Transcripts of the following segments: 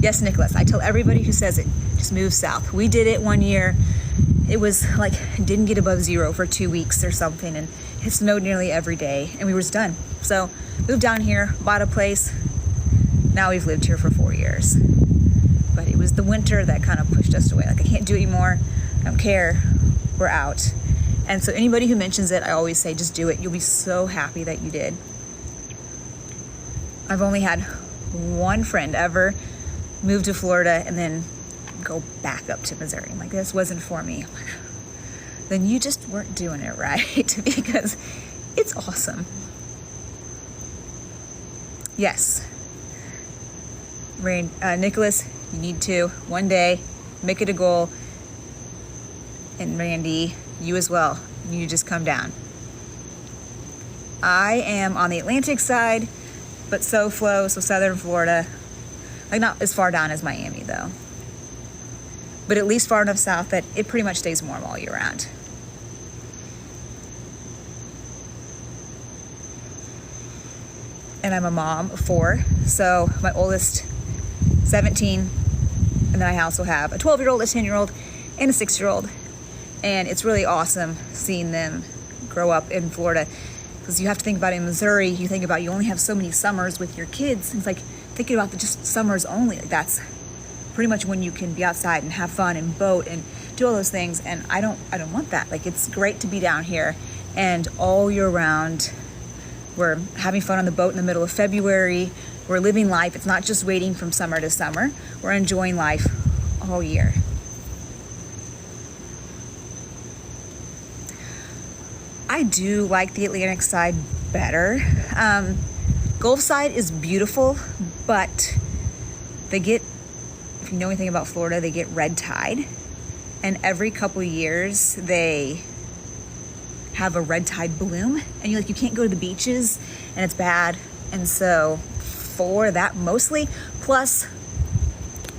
Yes, Nicholas, I tell everybody who says it, just move south. We did it one year. It was like, didn't get above 0 for 2 weeks or something, and it snowed nearly every day, and we were just done. So moved down here, bought a place. Now we've lived here for 4 years. But it was the winter that kind of pushed us away. Like, I can't do it anymore. I don't care. We're out. And so anybody who mentions it, I always say, just do it. You'll be so happy that you did. I've only had one friend ever move to Florida and then go back up to Missouri. I'm like, this wasn't for me. I'm like, then you just weren't doing it right, because it's awesome. Yes. Nicholas, you need to one day make it a goal. And Randy, you as well. You just come down. I am on the Atlantic side, but so southern Florida. Like, not as far down as Miami though, but at least far enough south that it pretty much stays warm all year round. And I'm a mom of 4, so my oldest 17, and then I also have a 12-year-old, a 10-year-old, and a 6-year-old. And it's really awesome seeing them grow up in Florida, because you have to think about it. In Missouri, you think about, you only have so many summers with your kids. It's like thinking about just summers only. Like, that's pretty much when you can be outside and have fun and boat and do all those things. And I don't want that. Like, it's great to be down here and all year round. We're having fun on the boat in the middle of February. We're living life. It's not just waiting from summer to summer. We're enjoying life all year. I do like the Atlantic side better. Gulf side is beautiful, but they get, if you know anything about Florida, they get red tide. And every couple of years, they have a red tide bloom, and you can't go to the beaches, and it's bad. And so for that mostly, plus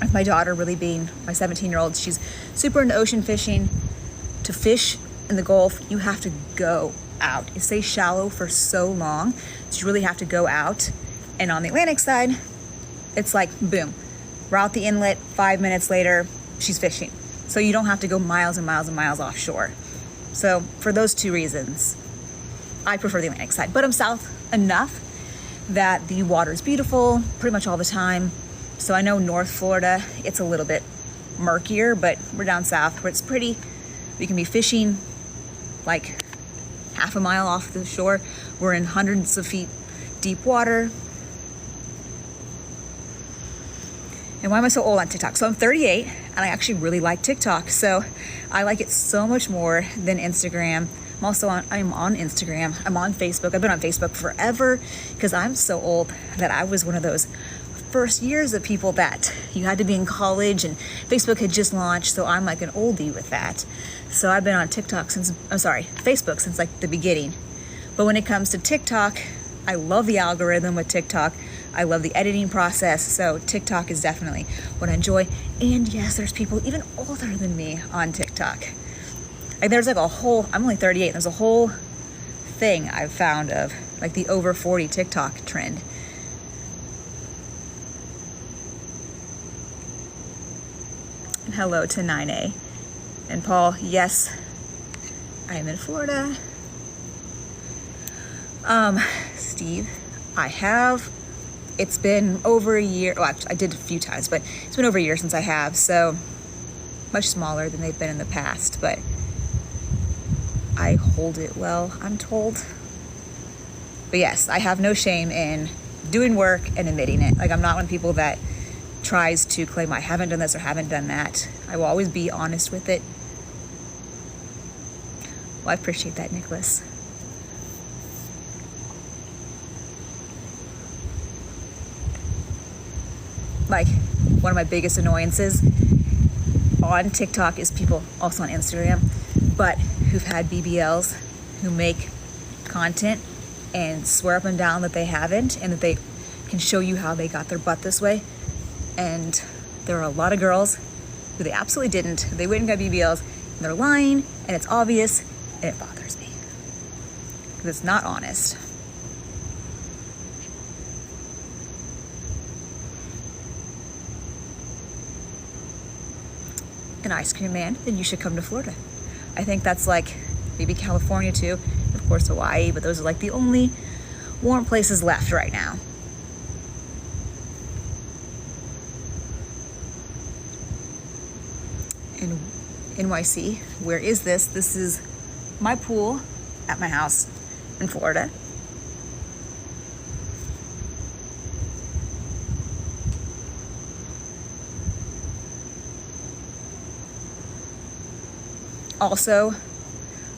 with my daughter really being my 17-year-old, she's super into ocean fishing. To fish in the Gulf, you have to go out. It stays shallow for so long, so you really have to go out. And on the Atlantic side, it's like, boom, we're out the inlet, 5 minutes later, she's fishing. So you don't have to go miles and miles and miles offshore. So for those 2 reasons, I prefer the Atlantic side. But I'm south enough that the water is beautiful pretty much all the time. So I know North Florida, it's a little bit murkier, but we're down south where it's pretty. We can be fishing like half a mile off the shore. We're in hundreds of feet deep water. And why am I so old on TikTok? So I'm 38, and I actually really like TikTok. So I like it so much more than Instagram. I'm on Instagram. I'm on Facebook. I've been on Facebook forever, because I'm so old that I was one of those first years of people that you had to be in college, and Facebook had just launched. So I'm like an oldie with that. So I've been on Facebook since like the beginning. But when it comes to TikTok, I love the algorithm with TikTok. I love the editing process. So TikTok is definitely what I enjoy. And yes, there's people even older than me on TikTok. Like, there's like a whole, I'm only 38. There's a whole thing I've found of like the over 40 TikTok trend. And hello to 9A. And Paul, yes, I am in Florida. Steve, it's been over a year. Well, actually, I did a few times, but it's been over a year since I have. So much smaller than they've been in the past, but I hold it well, I'm told. But yes, I have no shame in doing work and admitting it. Like, I'm not one of the people that tries to claim I haven't done this or haven't done that. I will always be honest with it. Well, I appreciate that, Nicholas. Like, one of my biggest annoyances on TikTok is people, also on Instagram, but who've had BBLs, who make content and swear up and down that they haven't, and that they can show you how they got their butt this way. And there are a lot of girls who they absolutely didn't. They went and got BBLs, and they're lying, and it's obvious, and it bothers me, because it's not honest. an ice cream man, then you should come to Florida. I think that's like maybe California too, of course Hawaii, but those are like the only warm places left right now. In NYC, where is this? This is my pool at my house in Florida. Also,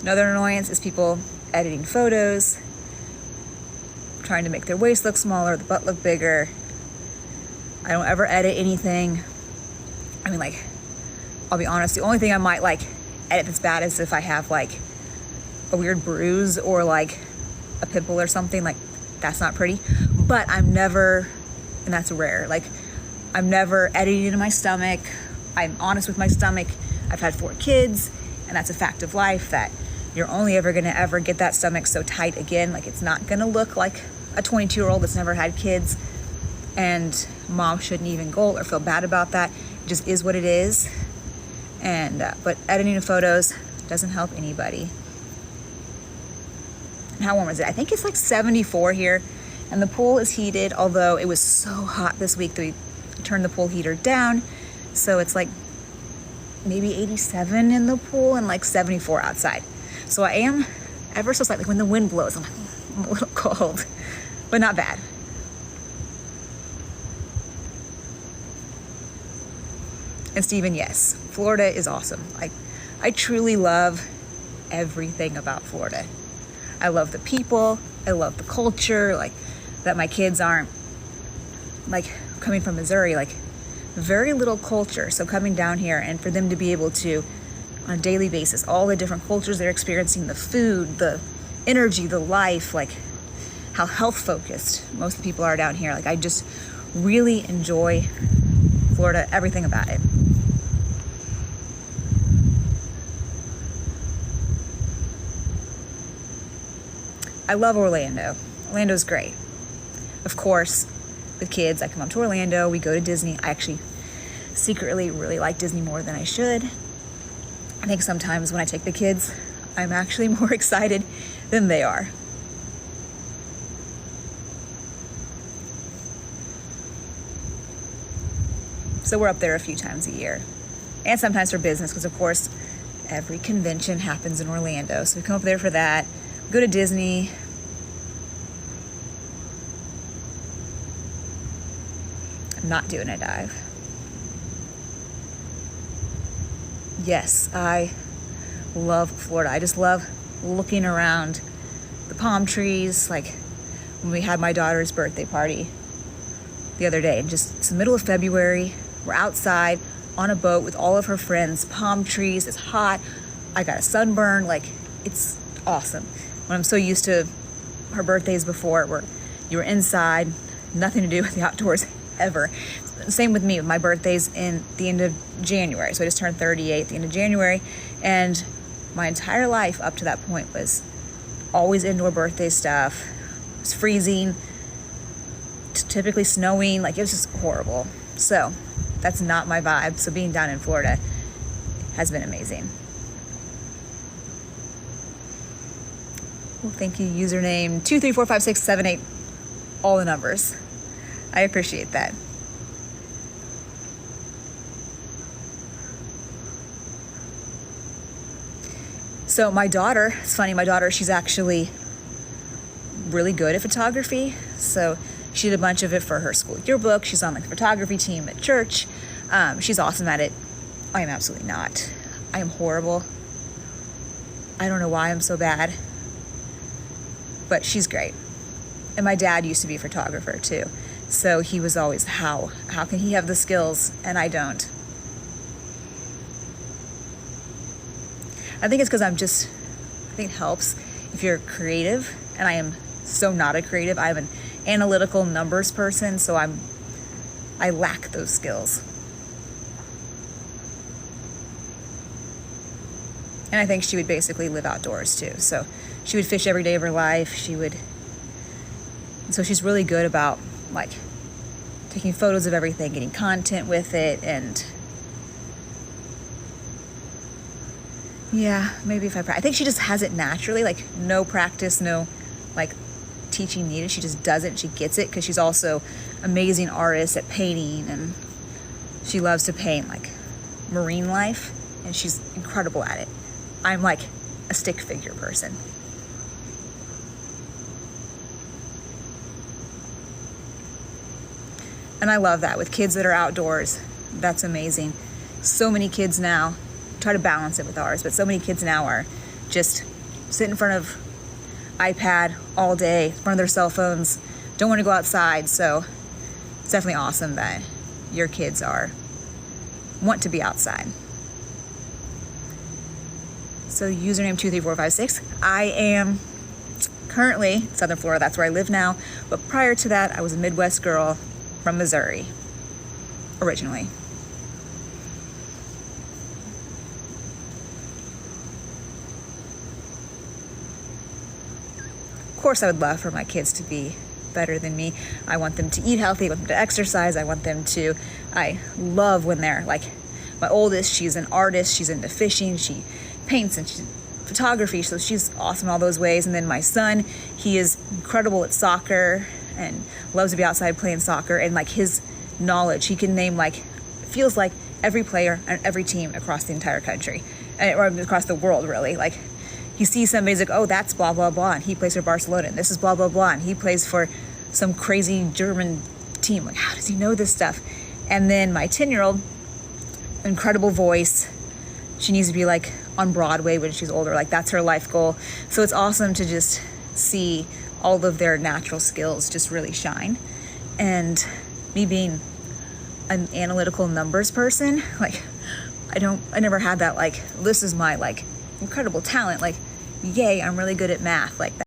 another annoyance is people editing photos, trying to make their waist look smaller, the butt look bigger. I don't ever edit anything. I mean, like, I'll be honest, the only thing I might like edit that's bad is if I have like a weird bruise or like a pimple or something. Like, that's not pretty. But I'm never, and that's rare, like I'm never editing into my stomach. I'm honest with my stomach. I've had 4 kids, and that's a fact of life, that you're only ever gonna ever get that stomach so tight again. Like, it's not gonna look like a 22-year-old that's never had kids, and mom shouldn't even go or feel bad about that. It just is what it is. And but editing of photos doesn't help anybody. And how warm is it? I think it's like 74 here, and the pool is heated, although it was so hot this week that we turned the pool heater down, so it's like maybe 87 in the pool and like 74 outside. So I am ever so slightly, when the wind blows, I'm like, I'm a little cold, but not bad. And Steven, yes, Florida is awesome. Like, I truly love everything about Florida. I love the people, I love the culture, like that my kids aren't, like coming from Missouri, like very little culture. So coming down here and for them to be able to, on a daily basis, all the different cultures they're experiencing, the food, the energy, the life, like how health focused most of the people are down here. Like, I just really enjoy Florida, everything about it. I love Orlando. Orlando's great. Of course, with kids, I come up to Orlando, we go to Disney. I actually secretly really like Disney more than I should. I think sometimes when I take the kids, I'm actually more excited than they are. So we're up there a few times a year. And sometimes for business, because of course, every convention happens in Orlando. So we come up there for that. Go to Disney. I'm not doing a dive. Yes, I love Florida. I just love looking around the palm trees. Like when we had my daughter's birthday party the other day, and just it's the middle of February. We're outside on a boat with all of her friends, palm trees, it's hot. I got a sunburn, like it's awesome. When I'm so used to her birthdays before where you were inside, nothing to do with the outdoors ever. Same with me, my birthday's in the end of January. So I just turned 38 at the end of January, and my entire life up to that point was always indoor birthday stuff. It was freezing, typically snowing, like it was just horrible. So that's not my vibe. So being down in Florida has been amazing. Well, thank you, username 2345678, all the numbers. I appreciate that. So my daughter, it's funny, my daughter, she's actually really good at photography. So she did a bunch of it for her school yearbook. She's on like the photography team at church. She's awesome at it. I am absolutely not. I am horrible. I don't know why I'm so bad, but she's great. And my dad used to be a photographer too. So he was always, how can he have the skills and I don't? I think it's because I think it helps if you're creative, and I am so not a creative. I'm an analytical numbers person, so I lack those skills. And I think she would basically live outdoors too. So she would fish every day of her life. So she's really good about like taking photos of everything, getting content with it, and Yeah, maybe if I think she just has it naturally, like no practice, no like teaching needed. She just does it and she gets it because she's also amazing artist at painting, and she loves to paint like marine life, and she's incredible at it. I'm like a stick figure person. And I love that with kids that are outdoors. That's amazing. So many kids now try to balance it with ours, but so many kids now are just sit in front of iPad all day, in front of their cell phones, don't want to go outside. So it's definitely awesome that your kids want to be outside. So username 23456. I am currently Southern Florida. That's where I live now. But prior to that, I was a Midwest girl from Missouri, originally. Of course, I would love for my kids to be better than me. I want them to eat healthy, I want them to exercise, I love when they're like, my oldest, she's an artist, she's into fishing, she paints and she's photography, so she's awesome in all those ways. And then my son, he is incredible at soccer and loves to be outside playing soccer, and like his knowledge, he can name like, feels like every player and every team across the entire country, or across the world really. Like he sees somebody, he's like, oh, that's blah, blah, blah, and he plays for Barcelona, and this is blah, blah, blah, and he plays for some crazy German team. Like, how does he know this stuff? And then my 10-year-old, incredible voice. She needs to be like on Broadway when she's older. Like that's her life goal. So it's awesome to just see all of their natural skills just really shine. And me being an analytical numbers person, like I never had that, like, this is my like incredible talent. Like, yay, I'm really good at math. Like that.